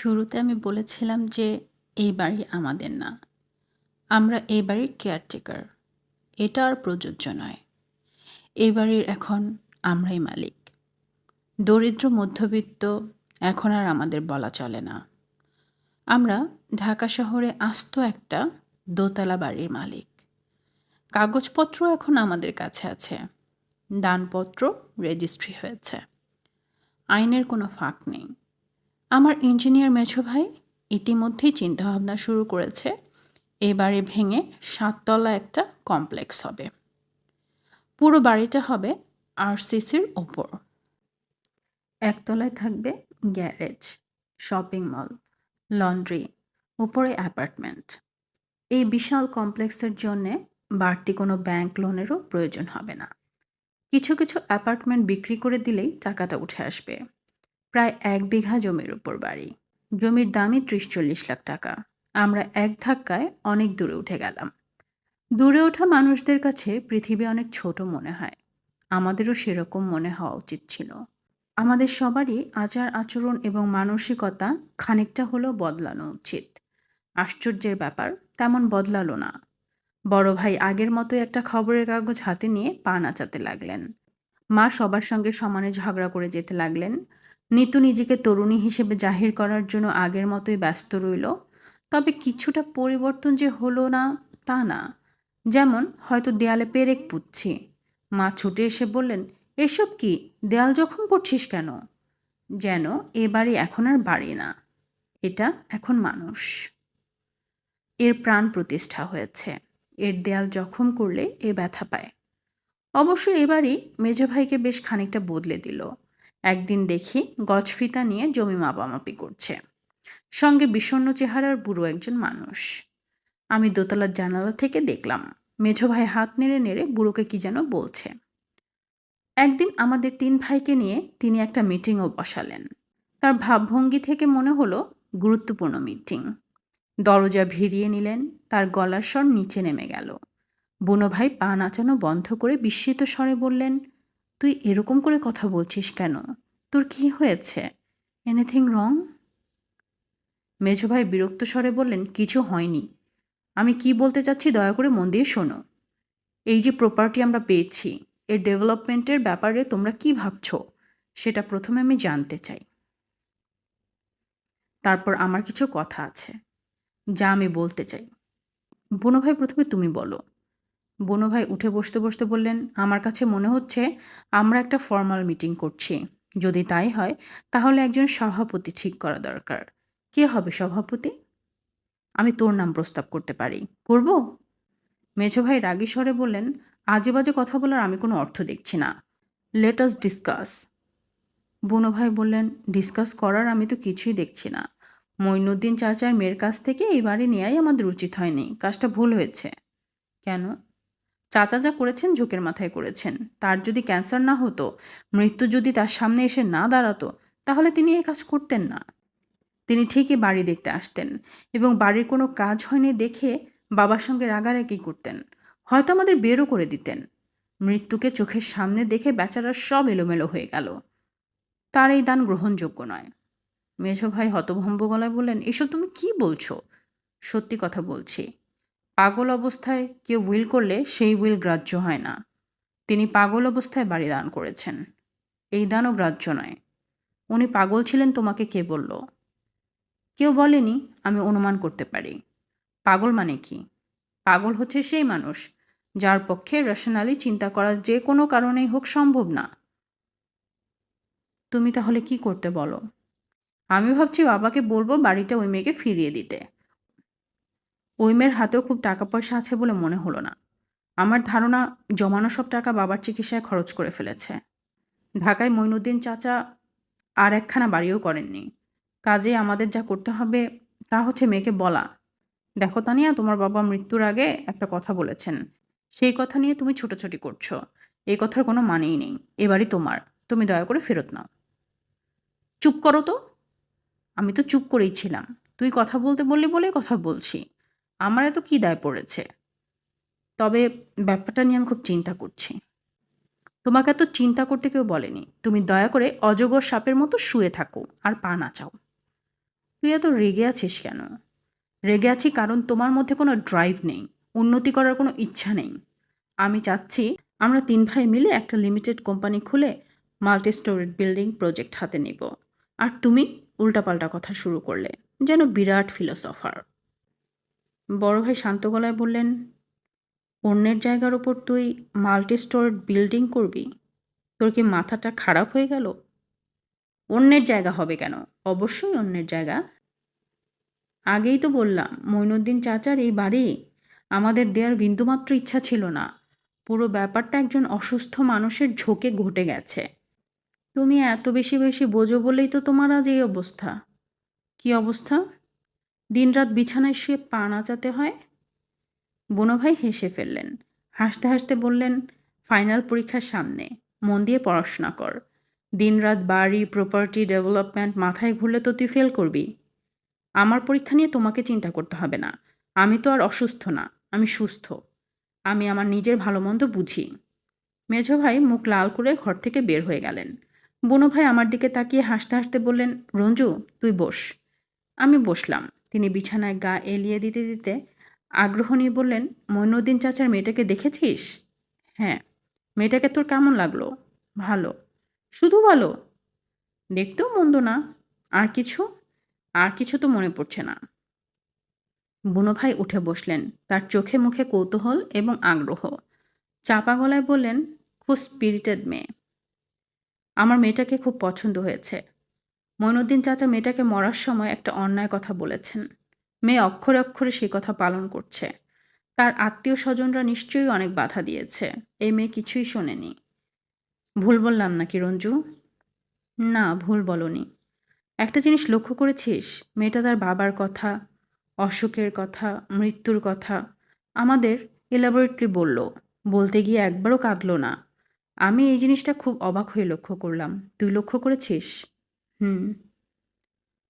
শুরুতে আমি বলেছিলাম যে এই বাড়ি আমাদের না। আমরা এই বাড়ির কেয়ারটেকার। এটা আর প্রযোজ্য নয়। এই বাড়ির এখন আমরাই মালিক। দরিদ্র মধ্যবিত্ত এখন আর আমাদের বলা চলে না। আমরা ঢাকা শহরে আস্ত একটা দোতলা বাড়ির মালিক। কাগজপত্র এখন আমাদের কাছে আছে। দানপত্র রেজিস্ট্রি হয়েছে। আইনের কোনো ফাঁক নেই। আমার ইঞ্জিনিয়ার মেছো ভাই ইতিমধ্যেই চিন্তাভাবনা শুরু করেছে এই বাড়ি ভেঙে 7 তলা একটা কমপ্লেক্স হবে। পুরো বাড়িটা হবে আরসিসির ওপর। একতলায় থাকবে গ্যারেজ, শপিং মল, লন্ড্রি, উপরে অ্যাপার্টমেন্ট। এই বিশাল কমপ্লেক্সের জন্যে বাড়তি কোনো ব্যাংক লোনেরও প্রয়োজন হবে না। কিছু কিছু অ্যাপার্টমেন্ট বিক্রি করে দিলেই টাকাটা উঠে আসবে। প্রায় 1 বিঘা জমির উপর বাড়ি। জমির দামই 30-40 লাখ টাকা। আমরা এক ধাক্কায় অনেক দূরে উঠে গেলাম। দূরে ওঠা মানুষদের কাছে পৃথিবী অনেক ছোট মনে হয়। আমাদেরও সেরকম মনে হওয়া উচিত ছিল। আমাদের সবারই আচার আচরণ এবং মানসিকতা খানিকটা হলেও বদলানো উচিত। আশ্চর্যের ব্যাপার, তেমন বদলালো না। বড় ভাই আগের মতোই একটা খবরের কাগজ হাতে নিয়ে পা নাচাতে লাগলেন। মা সবার সঙ্গে সমানে ঝগড়া করে যেতে লাগলেন। নিতু নিজেকে তরুণী হিসেবে জাহির করার জন্য আগের মতোই ব্যস্ত রইল। তবে কিছুটা পরিবর্তন যে হলো না তা না। যেমন হয়তো দেয়ালে পেরেক পুঁতছি। মা ছুটে এসে বললেন, এসব কি, দেয়াল জখম করছিস কেন? যেন এ বাড়ি এখন আর বাড়ি না, এটা এখন মানুষ। এর প্রাণ প্রতিষ্ঠা হয়েছে। এর দেয়াল জখম করলে এ ব্যথা পায়। অবশ্য এবারই মেজ ভাইকে বেশ খানিকটা বদলে দিল। একদিন দেখি গজফিতা নিয়ে জমি মাপামাপি করছে। সঙ্গে বিষণ্ণ চেহারার বুড়ো একজন মানুষ। আমি দোতলার জানালা থেকে দেখলাম মেজ ভাই হাত নেড়ে নেড়ে বুড়োকে কি যেন বলছে। একদিন আমাদের 3 ভাইকে নিয়ে তিনি একটা মিটিংও বসালেন। তার ভাবভঙ্গি থেকে মনে হলো গুরুত্বপূর্ণ মিটিং। দরজা ভিড়িয়ে নিলেন, তার গলার স্বর নিচে নেমে গেল। বুনো ভাই পা নাচানো বন্ধ করে বিস্মিত স্বরে বললেন, তুই এরকম করে কথা বলছিস কেন? তোর কি হয়েছে? Anything wrong? মেজ ভাই বিরক্ত স্বরে বললেন, কিছু হয়নি। আমি কি বলতে চাচ্ছি দয়া করে মন দিয়ে শোনো। এই যে প্রপার্টি আমরা পেয়েছি, এর ডেভেলপমেন্টের ব্যাপারে তোমরা কি ভাবছো সেটা প্রথমে আমি জানতে চাই। তারপর আমার কিছু কথা আছে যা আমি বলতে চাই। বুনো ভাই, প্রথমে তুমি বলো। বুনো ভাই উঠে বসতে বসতে বললেন, আমার কাছে মনে হচ্ছে আমরা একটা ফর্মাল মিটিং করছি। যদি তাই হয় তাহলে একজন সভাপতি ঠিক করা দরকার। কে হবে সভাপতি? আমি তোর নাম প্রস্তাব করতে পারি। করব? মেছো ভাই রাগী স্বরে বললেন, আজে বাজে কথা বলার আমি কোনো অর্থ দেখছি না। Let us discuss. বুনো ভাই বললেন, ডিসকাস করার আমি তো কিছুই দেখছি না। মঈনুদ্দিন চাচার মেয়ের কাছ থেকে এই বাড়ি নেওয়াই আমাদের উচিত হয়নি। কাজটা ভুল হয়েছে। কেন? চাচা যা করেছেন ঝোঁকের মাথায় করেছেন। তার যদি ক্যান্সার না হতো, মৃত্যু যদি তার সামনে এসে না দাঁড়াতো, তাহলে তিনি এই কাজ করতেন না। তিনি ঠিকই বাড়ি দেখতে আসতেন এবং বাড়ির কোনো কাজ হয়নি দেখে বাবার সঙ্গে রাগারাগি করতেন। হয়তো আমাদের বেরও করে দিতেন। মৃত্যুকে চোখের সামনে দেখে বেচারা সব এলোমেলো হয়ে গেল। তার এই দান গ্রহণযোগ্য নয়। মেঝো ভাই হতভম্ব গলায় বললেন, এসব তুমি কি বলছো? সত্যি কথা বলছি। পাগল অবস্থায় কেউ উইল করলে সেই উইল গ্রাহ্য হয় না। তিনি পাগল অবস্থায় বাড়ি দান করেছেন। এই দানও গ্রাহ্য নয়। উনি পাগল ছিলেন তোমাকে কে বলল? কেউ বলেনি, আমি অনুমান করতে পারি। পাগল মানে কি? পাগল হচ্ছে সেই মানুষ যার পক্ষে রেশনালি চিন্তা করা যে কোনো কারণেই হোক সম্ভব না। তুমি তাহলে কি করতে বলো? আমি ভাবছি বাবাকে বলবো বাড়িটা ওই মেয়েকে ফিরিয়ে দিতে। ওই মেয়ের হাতেও খুব টাকা পয়সা আছে বলে মনে হলো না। আমার ধারণা জমানো সব টাকা বাবার চিকিৎসায় খরচ করে ফেলেছে। ঢাকায় মঈনুদ্দিন চাচা আর একখানা বাড়িও করেননি। কাজেই আমাদের যা করতে হবে তা হচ্ছে মেয়েকে বলা, দেখো তানিয়া, তোমার বাবা মৃত্যুর আগে একটা কথা বলেছেন। সেই কথা নিয়ে তুমি ছোটাছুটি করছো। এই কথার কোনো মানেই নেই। এবারই তোমার। তুমি দয়া করে ফেরত নাও। চুপ করো তো। আমি তো চুপ করেই ছিলাম। তুই কথা বলতে বললি বলেই কথা বলছি। আমার এত কী দায় পড়েছে? তবে ব্যাপারটা নিয়ে আমি খুব চিন্তা করছি। তোমাকে এত চিন্তা করতে কেউ বলেনি। তুমি দয়া করে অজগর সাপের মতো শুয়ে থাকো আর পা নাচাও। তুই এত রেগে আছিস কেন? রেগে আছি কারণ তোমার মধ্যে কোনো ড্রাইভ নেই, উন্নতি করার কোনো ইচ্ছা নেই। আমি চাচ্ছি আমরা 3 ভাই মিলে একটা লিমিটেড কোম্পানি খুলে মাল্টি স্টোরেড বিল্ডিং প্রজেক্ট হাতে নিব। আর তুমি উল্টাপাল্টা কথা শুরু করলে, যেন বিরাট ফিলোসফার। বড় ভাই শান্ত গলায় বললেন, অন্যের জায়গার ওপর তুই মাল্টি স্টোরেড বিল্ডিং করবি? তোর কি মাথাটা খারাপ হয়ে গেল? অন্যের জায়গা হবে কেন? অবশ্যই অন্যের জায়গা। আগেই তো বললাম মঈনুদ্দিন চাচার এই বাড়ি আমাদের দেওয়ার বিন্দুমাত্র ইচ্ছা ছিল না। পুরো ব্যাপারটা একজন অসুস্থ মানুষের ঝোঁকে ঘটে গেছে। তুমি এত বেশি বেশি বোঝো বলেই তো তোমার আজ এই অবস্থা। কি অবস্থা? দিনরাত বিছানায় শুয়ে পা নাচাতে হয়। বুনো ভাই হেসে ফেললেন। হাসতে হাসতে বললেন, ফাইনাল পরীক্ষার সামনে, মন দিয়ে পড়াশোনা কর। দিনরাত বাড়ি প্রপার্টি ডেভেলপমেন্ট মাথায় ঘুরলে তো তুই ফেল করবি। আমার পরীক্ষা নিয়ে তোমাকে চিন্তা করতে হবে না। আমি তো আর অসুস্থ না, আমি সুস্থ। আমি আমার নিজের ভালো মন্দ বুঝি। মেঝো ভাই মুখ লাল করে ঘর থেকে বের হয়ে গেলেন। বুনো ভাই আমার দিকে তাকিয়ে হাসতে হাসতে বললেন, রঞ্জু তুই বস। আমি বসলাম। তিনি বিছানায় গা এলিয়ে দিতে দিতে আগ্রহ নিয়ে বললেন, মঈনুদ্দিন চাচার মেয়েটাকে দেখেছিস? হ্যাঁ। মেয়েটাকে তোর কেমন লাগলো? ভালো। শুধু ভালো? দেখতেও মন্দ না। আর কিছু? আর কিছু তো মনে পড়ছে না। বুনো ভাই উঠে বসলেন। তার চোখে মুখে কৌতূহল এবং আগ্রহ। চাপা গলায় বললেন, খুব স্পিরিটেড মেয়ে। আমার মেয়েটাকে খুব পছন্দ হয়েছে। মঈনুদ্দিন চাচা মেয়েটাকে মরার সময় একটা অন্যায় কথা বলেছেন। মেয়ে অক্ষরে অক্ষরে সেই কথা পালন করছে। তার আত্মীয় স্বজনরা নিশ্চয়ই অনেক বাধা দিয়েছে। এই মেয়ে কিছুই শোনেনি। ভুল বললাম নাকি রঞ্জু? না, ভুল বলনি। একটা জিনিস লক্ষ্য করেছিস? মেয়েটা তার বাবার কথা, অসুখের কথা, মৃত্যুর কথা আমাদের এলাবোরেটলি বলল। বলতে গিয়ে একবারও কাঁদল না। আমি এই জিনিসটা খুব অবাক হয়ে লক্ষ্য করলাম। তুই লক্ষ্য করেছিস? হুম।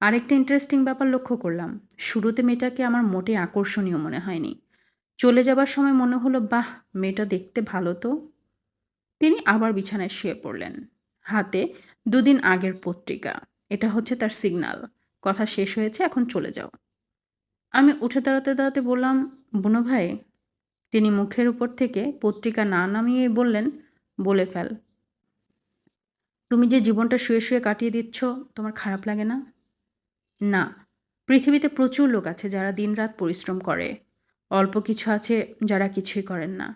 আরেকটা ইন্টারেস্টিং ব্যাপার লক্ষ্য করলাম। শুরুতে মেয়েটাকে আমার মোটেই আকর্ষণীয় মনে হয়নি। চলে যাবার সময় মনে হলো, বাহ, মেয়েটা দেখতে ভালো তো। তিনি আবার বিছানায় শুয়ে পড়লেন। হাতে 2 দিন আগের পত্রিকা। এটা হচ্ছে তার সিগন্যাল। কথা শেষ হয়েছে, এখন চলে যাও। আমি উঠে দাঁড়াতে দাঁড়াতে বললাম, বুনো ভাই। তিনি মুখের উপর থেকে পত্রিকা না নামিয়েই বললেন, বলে ফেল। তুমি যে জীবনটা শুয়ে শুয়ে কাটিয়ে দিচ্ছ, তোমার খারাপ লাগে না? না। পৃথিবীতে প্রচুর লোক আছে যারা দিনরাত পরিশ্রম করে। অল্প কিছু আছে যারা কিছুই করেন না।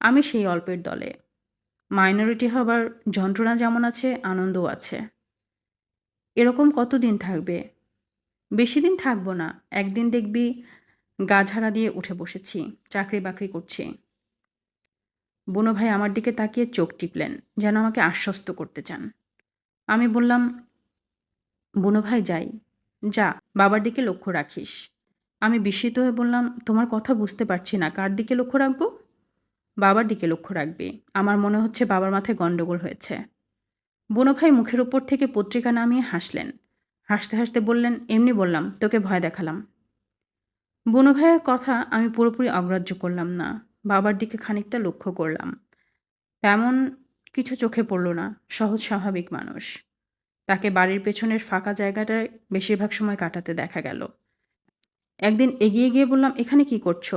আমি সেই অল্পের দলে। মাইনরিটি হবার যন্ত্রণা যেমন আছে, আনন্দও আছে। এরকম কতদিন থাকবে? বেশি দিন থাকবো না। একদিন দেখবি গা ঝাড়া দিয়ে উঠে বসেছি, চাকরি বাকরি করছি। বুনো ভাই আমার দিকে তাকিয়ে চোখ টিপলেন, যেন আমাকে আশ্বস্ত করতে চান। আমি বললাম, বুনো ভাই যাই। যা, বাবার দিকে লক্ষ্য রাখিস। আমি বিস্মিত হয়ে বললাম, তোমার কথা বুঝতে পারছি না, কার দিকে লক্ষ্য রাখবো? বাবার দিকে লক্ষ্য রাখবি। আমার মনে হচ্ছে বাবার মাথায় গন্ডগোল হয়েছে। বুনো ভাই মুখের উপর থেকে পত্রিকা নামিয়ে হাসলেন। হাসতে হাসতে বললেন, এমনি বললাম, তোকে ভয় দেখালাম। বুনো ভাইয়ের কথা আমি পুরোপুরি অগ্রাহ্য করলাম না। বাবার দিকে খানিকটা লক্ষ্য করলাম। তেমন কিছু চোখে পড়ল না। সহজ স্বাভাবিক মানুষ। তাকে বাড়ির পেছনের ফাঁকা জায়গাটায় বেশিরভাগ সময় কাটাতে দেখা গেল। একদিন এগিয়ে গিয়ে বললাম, এখানে কি করছো?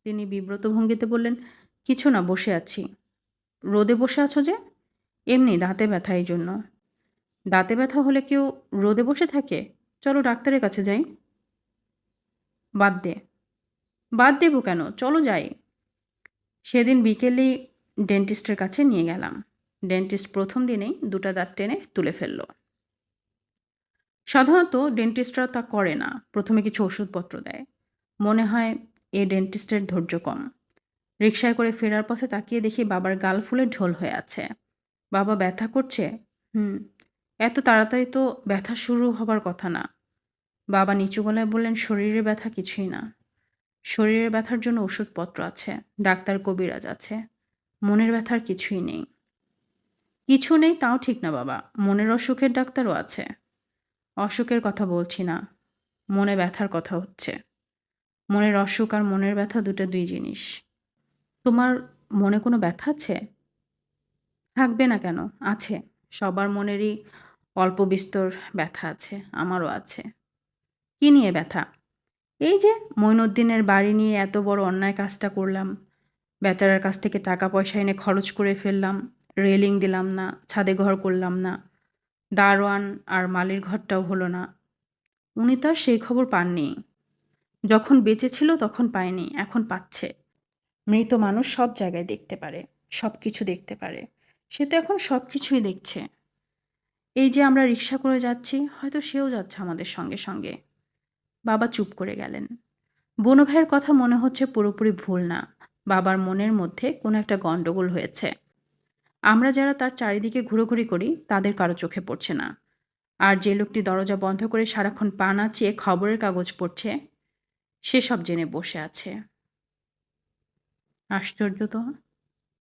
তিনি বিব্রত ভঙ্গিতে বললেন, কিছু না, বসে আছি। রোদে বসে আছো যে? এমনি, দাঁতে ব্যথা, এই জন্য। দাঁতে ব্যথা হলে কেউ রোদে বসে থাকে? চলো ডাক্তারের কাছে যাই। বাদ দে। বাদ দেবো কেন? চলো যাই। সেদিন বিকেলেই ডেন্টিস্টের কাছে নিয়ে গেলাম। ডেন্টিস্ট প্রথম দিনেই 2টা দাঁত টেনে তুলে ফেলল। সাধারণত ডেন্টিস্টরা তা করে না। প্রথমে কিছু ওষুধপত্র দেয়। মনে হয় এ ডেন্টিস্টের ধৈর্য কম। রিকশায় করে ফেরার পথে তাকিয়ে দেখি বাবার গাল ফুলে ঢোল হয়ে আছে। বাবা, ব্যথা করছে? হুম। এত তাড়াতাড়ি তো ব্যথা শুরু হবার কথা না। বাবা নিচু গলায় বললেন, শরীরের ব্যথা কিছুই না। শরীরের ব্যথার জন্য ওষুধপত্র আছে, ডাক্তার কবিরাজ আছে। মনের ব্যথার কিছুই নেই। কিছু নেই তাও ঠিক না বাবা, মনের অসুখের ডাক্তারও আছে। অসুখের কথা বলছি না, মনে ব্যথার কথা হচ্ছে। মনের অসুখ আর মনের ব্যথা দুই জিনিস। তোমার মনে কোনো ব্যথা আছে? থাকবে না কেন? আছে। সবার মনেরই অল্প বিস্তর ব্যথা আছে, আমারও আছে। কি নিয়ে ব্যথা? এই যে মঈনুদ্দিনের বাড়ি নিয়ে এত বড় অন্যায় কাজটা করলাম, বেচারার কাছ থেকে টাকা পয়সা এনে খরচ করে ফেললাম, রেলিং দিলাম না, ছাদে ঘর করলাম না, দারোয়ান আর মালির ঘরটাও হলো না। উনি তো আর সেই খবর পাননি। যখন বেঁচে ছিল তখন পায়নি, এখন পাচ্ছে। মৃত মানুষ সব জায়গায় দেখতে পারে, সব কিছু দেখতে পারে। সে তো এখন সব কিছুই দেখছে। এই যে আমরা রিক্সা করে যাচ্ছি, হয়তো সেও যাচ্ছে আমাদের সঙ্গে সঙ্গে। বাবা চুপ করে গেলেন। বুনো ভাইয়ের কথা মনে হচ্ছে পুরোপুরি ভুল না। বাবার মনের মধ্যে কোনো একটা গণ্ডগোল হয়েছে। আমরা যারা তার চারিদিকে ঘুরোঘুরি করি তাদের কারো চোখে পড়ছে না। আর যে লোকটি দরজা বন্ধ করে সারাক্ষণ পা নাচিয়ে খবরের কাগজ পড়ছে, সে সব জেনে বসে আছে। আশ্চর্য তো।